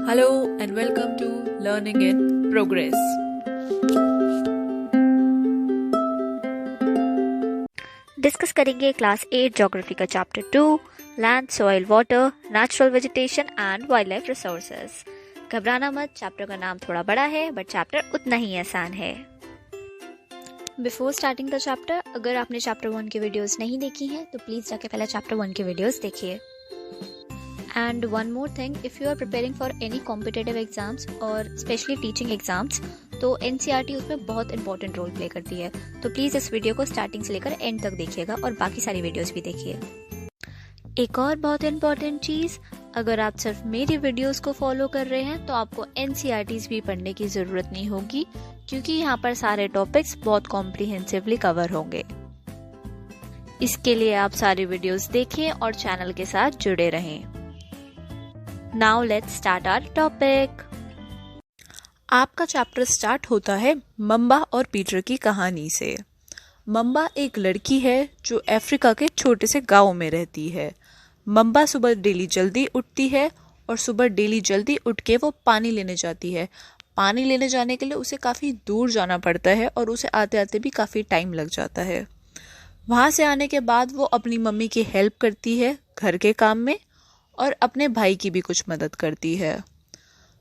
Hello and welcome to Learning in Progress. Discuss करेंगे class 8 geography का chapter 2 land, soil, water, natural vegetation and wild life resources. घबराना मत, chapter का नाम थोड़ा बड़ा है बट चैप्टर उतना ही आसान है। बिफोर स्टार्टिंग द चैप्टर, अगर आपने चैप्टर 1 की वीडियोस नहीं देखी हैं तो प्लीज़ जाके पहले चैप्टर 1 की वीडियोस देखिए। And one more thing, if you are preparing for any competitive exams और स्पेशली टीचिंग एग्जाम्स तो एनसीईआरटी उसमें बहुत इंपॉर्टेंट रोल प्ले करती है। तो प्लीज़ इस वीडियो को स्टार्टिंग से लेकर एंड तक देखिएगा और बाकी सारी वीडियोस भी देखिए। एक और बहुत इंपॉर्टेंट चीज़, अगर आप सिर्फ मेरी वीडियोस को फॉलो कर रहे हैं तो आपको एनसीईआरटीज़ भी पढ़ने की ज़रूरत नहीं होगी, क्योंकि यहाँ पर सारे टॉपिक्स बहुत कॉम्प्रिहेंसिवली कवर होंगे। इसके लिए आप सारी वीडियोस देखें और चैनल के साथ जुड़े रहें। Now let's start our topic. आपका चैप्टर स्टार्ट होता है मम्बा और पीटर की कहानी से। मम्बा एक लड़की है जो अफ्रीका के छोटे से गांव में रहती है। मम्बा सुबह डेली जल्दी उठती है और सुबह डेली जल्दी उठ के वो पानी लेने जाती है। पानी लेने जाने के लिए उसे काफ़ी दूर जाना पड़ता है और उसे आते आते भी काफ़ी टाइम लग जाता है। वहाँ से आने के बाद वो अपनी मम्मी की हेल्प करती है घर के काम में और अपने भाई की भी कुछ मदद करती है।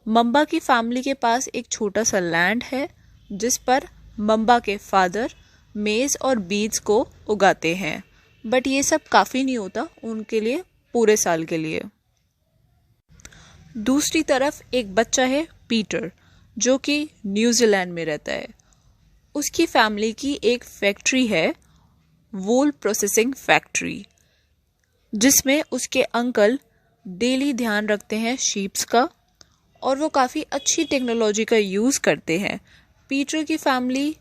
मम्बा की फैमिली के पास एक छोटा सा लैंड है जिस पर मम्बा के फादर मेज और बीज को उगाते हैं, बट ये सब काफ़ी नहीं होता उनके लिए पूरे साल के लिए। दूसरी तरफ एक बच्चा है पीटर, जो कि न्यूजीलैंड में रहता है। उसकी फैमिली की एक फैक्ट्री है, वूल प्रोसेसिंग फैक्ट्री, जिसमें उसके अंकल डेली ध्यान रखते हैं शीप्स का और वो काफ़ी अच्छी टेक्नोलॉजी का यूज़ करते हैं। पीटर की फैमिली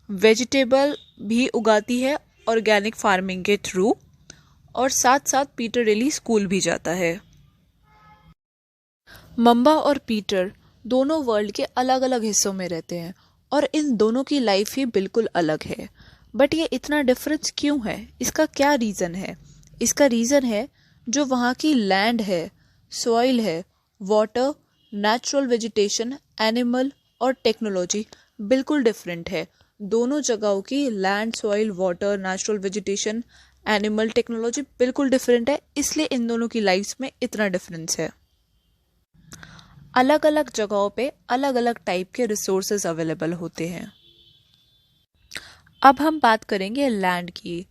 वेजिटेबल भी उगाती है ऑर्गेनिक फार्मिंग के थ्रू, और साथ साथ पीटर डेली स्कूल भी जाता है। मम्बा और पीटर दोनों वर्ल्ड के अलग अलग हिस्सों में रहते हैं और इन दोनों की लाइफ ही बिल्कुल अलग है। बट ये इतना डिफरेंस क्यों है? इसका क्या रीज़न है? इसका रीज़न है जो वहाँ की लैंड है, सॉइल है, वाटर, नेचुरल वेजिटेशन, एनिमल और टेक्नोलॉजी बिल्कुल डिफरेंट है। दोनों जगहों की land, soil, water, natural vegetation, animal, technology बिल्कुल डिफरेंट है, इसलिए इन दोनों की लाइफ्स में इतना डिफरेंस है। अलग अलग जगहों पे अलग अलग टाइप के रिसोर्सेज अवेलेबल होते हैं। अब हम बात करेंगे लैंड की।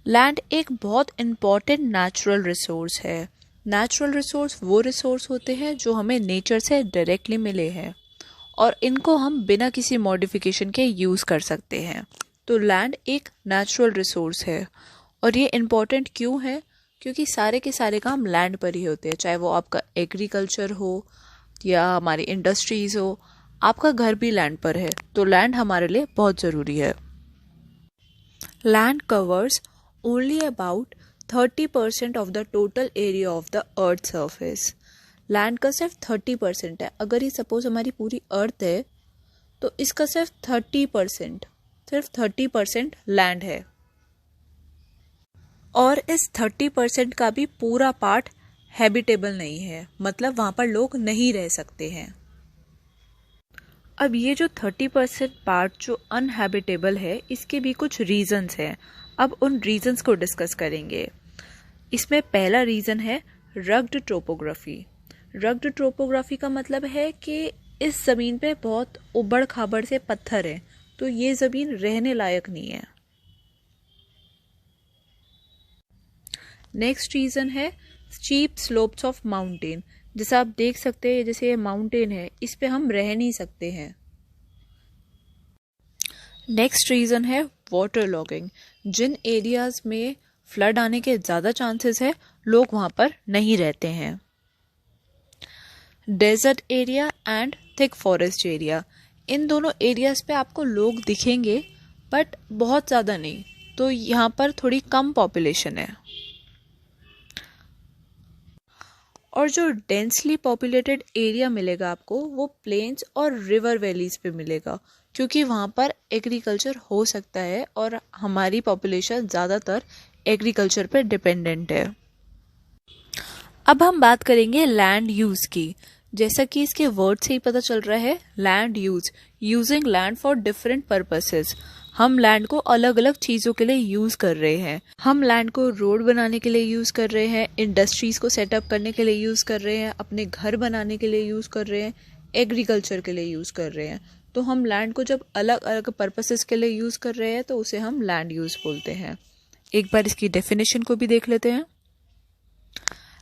लैंड एक बहुत इम्पॉर्टेंट नेचुरल रिसोर्स है। नेचुरल रिसोर्स वो रिसोर्स होते हैं जो हमें नेचर से डायरेक्टली मिले हैं और इनको हम बिना किसी मॉडिफिकेशन के यूज़ कर सकते हैं। तो लैंड एक नेचुरल रिसोर्स है और ये इम्पॉर्टेंट क्यों है? क्योंकि सारे के सारे काम लैंड पर ही होते हैं, चाहे वो आपका एग्रीकल्चर हो या हमारी इंडस्ट्रीज़ हो। आपका घर भी लैंड पर है, तो लैंड हमारे लिए बहुत ज़रूरी है। Land covers only about 30% of the total area of the earth surface। Land का सिर्फ 30% है। अगर ये सपोज हमारी पूरी अर्थ है तो इसका सिर्फ 30% लैंड है, और इस 30% का भी पूरा पार्ट हैबिटेबल नहीं है, मतलब वहाँ पर लोग नहीं रह सकते हैं। अब ये जो 30% पार्ट जो अनहैबिटेबल है, इसके भी कुछ रीजंस हैं। अब उन रीजंस को डिस्कस करेंगे। इसमें पहला रीज़न है रग्ड टोपोग्राफी। रग्ड टोपोग्राफी का मतलब है कि इस ज़मीन पे बहुत उबड़ खाबड़ से पत्थर हैं, तो ये ज़मीन रहने लायक नहीं है। नेक्स्ट रीज़न है स्टीप स्लोप्स ऑफ माउंटेन। जैसा आप देख सकते हैं, जैसे ये माउंटेन है, इस पे हम रह नहीं सकते हैं। नेक्स्ट रीज़न है वाटर लॉगिंग। जिन एरियाज में फ्लड आने के ज़्यादा चांसेस है, लोग वहाँ पर नहीं रहते हैं। Desert area and thick forest area, इन दोनों एरियाज पे आपको लोग दिखेंगे बट बहुत ज़्यादा नहीं, तो यहाँ पर थोड़ी कम पॉपुलेशन है। और जो डेंसली पॉपुलेटेड एरिया मिलेगा आपको, वो प्लेन्स और रिवर वैलीज पे मिलेगा, क्योंकि वहाँ पर एग्रीकल्चर हो सकता है और हमारी पॉपुलेशन ज़्यादातर एग्रीकल्चर पे डिपेंडेंट है। अब हम बात करेंगे लैंड यूज़ की। जैसा कि इसके वर्ड से ही पता चल रहा है, land use, using land for different purposes. हम लैंड को अलग अलग चीज़ों के लिए यूज़ कर रहे हैं। हम लैंड को रोड बनाने के लिए यूज़ कर रहे हैं, इंडस्ट्रीज़ को सेटअप करने के लिए यूज़ कर रहे हैं, अपने घर बनाने के लिए यूज़ कर रहे हैं, एग्रीकल्चर के लिए यूज़ कर रहे हैं। तो हम लैंड को जब अलग अलग पर्पसेस के लिए यूज़ कर रहे हैं तो उसे हम लैंड यूज़ बोलते हैं। एक बार इसकी डेफिनेशन को भी देख लेते हैं।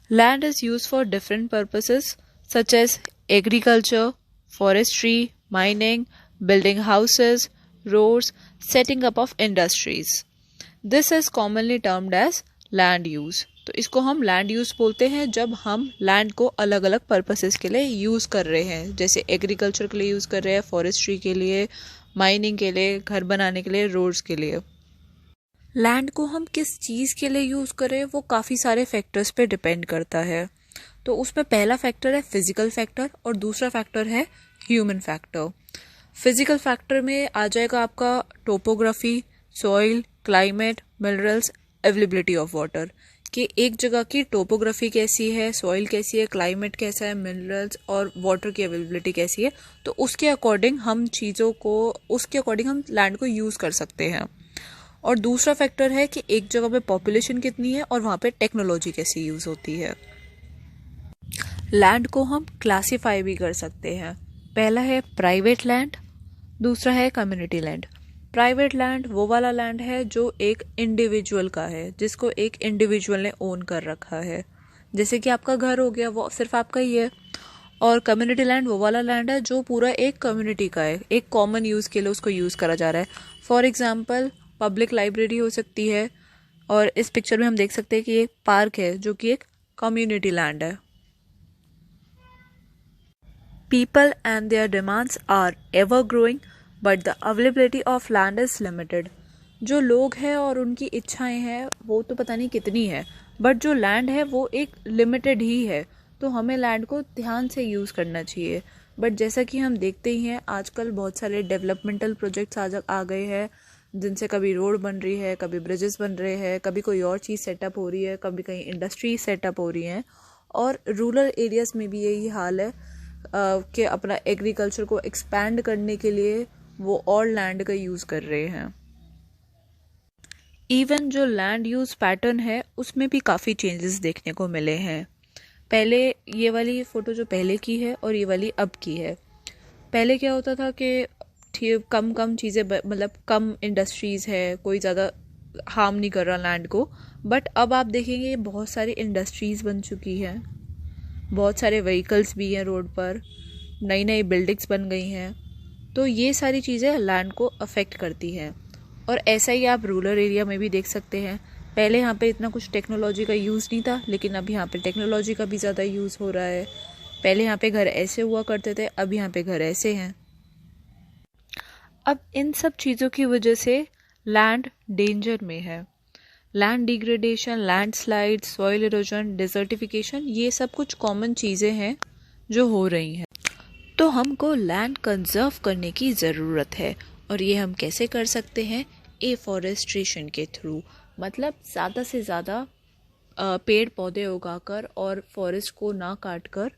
Land is use for different purposes such as agriculture, forestry, mining, building houses, roads, setting up of industries. This is commonly termed as land use. तो इसको हम लैंड यूज़ बोलते हैं जब हम लैंड को अलग अलग पर्पसेस के लिए यूज़ कर रहे हैं, जैसे एग्रीकल्चर के लिए यूज़ कर रहे हैं, फॉरेस्ट्री के लिए, माइनिंग के लिए, घर बनाने के लिए, रोड्स के लिए। लैंड को हम किस चीज़ के लिए यूज़ करें वो काफ़ी सारे फैक्टर्स पे डिपेंड करता है। तो उसमें पहला फैक्टर है फिजिकल फैक्टर और दूसरा फैक्टर है ह्यूमन फैक्टर। फिजिकल फैक्टर में आ जाएगा आपका topography, soil, climate, minerals, availability of water, कि एक जगह की टोपोग्राफी कैसी है, सॉइल कैसी है, क्लाइमेट कैसा है, मिनरल्स और वाटर की अवेलेबिलिटी कैसी है। तो उसके अकॉर्डिंग हम हम लैंड को यूज़ कर सकते हैं। और दूसरा फैक्टर है कि एक जगह पे पॉपुलेशन कितनी है और वहाँ पे टेक्नोलॉजी कैसी यूज़ होती है। लैंड को हम क्लासिफाई भी कर सकते हैं। पहला है प्राइवेट लैंड, दूसरा है कम्युनिटी लैंड। प्राइवेट लैंड वो वाला लैंड है जो एक इंडिविजुअल का है, जिसको एक इंडिविजुअल ने ओन कर रखा है, जैसे कि आपका घर हो गया, वो सिर्फ आपका ही है। और कम्युनिटी लैंड वो वाला लैंड है जो पूरा एक कम्युनिटी का है, एक कॉमन यूज़ के लिए उसको यूज़ करा जा रहा है। फॉर एग्जाम्पल पब्लिक लाइब्रेरी हो सकती है, और इस पिक्चर में हम देख सकते हैं कि एक पार्क है जो कि एक कम्युनिटी लैंड है। People and their demands are ever growing, but the availability of land is limited. जो लोग हैं और उनकी इच्छाएं हैं वो तो पता नहीं कितनी है, बट जो लैंड है वो एक लिमिटेड ही है। तो हमें लैंड को ध्यान से यूज़ करना चाहिए। बट जैसा कि हम देखते ही हैं आजकल बहुत सारे डेवलपमेंटल प्रोजेक्ट्स आ गए हैं, जिनसे कभी रोड बन रही है, कभी ब्रिजेस बन रहे हैं, कभी कोई और चीज़ सेटअप हो रही है, कभी कहीं इंडस्ट्री सेटअप हो रही हैं। और रूरल एरियाज़ में भी यही हाल है कि अपना एग्रीकल्चर को एक्सपैंड करने के लिए वो और लैंड का यूज़ कर रहे हैं। इवन जो लैंड यूज़ पैटर्न है उसमें भी काफ़ी चेंजेस देखने को मिले हैं। पहले ये वाली फ़ोटो जो पहले की है और ये वाली अब की है। पहले क्या होता था कि कम चीज़ें, मतलब कम इंडस्ट्रीज़ है, कोई ज़्यादा हार्म नहीं कर रहा लैंड को। बट अब आप देखेंगे बहुत सारी इंडस्ट्रीज़ बन चुकी हैं, बहुत सारे व्हीकल्स भी हैं रोड पर, नई नई बिल्डिंग्स बन गई हैं। तो ये सारी चीज़ें लैंड को अफेक्ट करती हैं। और ऐसा ही आप रूरल एरिया में भी देख सकते हैं। पहले यहाँ पे इतना कुछ टेक्नोलॉजी का यूज़ नहीं था, लेकिन अब यहाँ पे टेक्नोलॉजी का भी ज़्यादा यूज़ हो रहा है। पहले यहाँ पे घर ऐसे हुआ करते थे, अब यहाँ पे घर ऐसे हैं। अब इन सब चीज़ों की वजह से लैंड डेंजर में है। Land degradation, landslide, soil erosion, desertification, ये सब कुछ कॉमन चीज़ें हैं जो हो रही हैं। तो हमको लैंड कंजर्व करने की ज़रूरत है। और ये हम कैसे कर सकते हैं? एफॉरेस्ट्रेशन के थ्रू, मतलब ज़्यादा से ज़्यादा पेड़ पौधे उगाकर और फॉरेस्ट को ना काट कर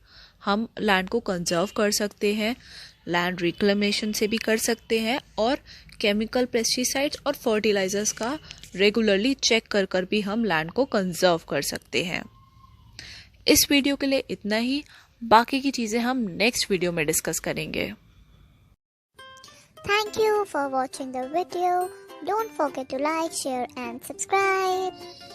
हम लैंड को कंजर्व कर सकते हैं। लैंड रिक्लेमेशन से भी कर सकते हैं, और केमिकल पेस्टिसाइड्स और फर्टिलाइजर्स का रेगुलरली चेक कर कर भी हम लैंड को कंजर्व कर सकते हैं। इस वीडियो के लिए इतना ही, बाकी की चीज़ें हम नेक्स्ट वीडियो में डिस्कस करेंगे। Thank you for watching the video. Don't forget to like, share and subscribe.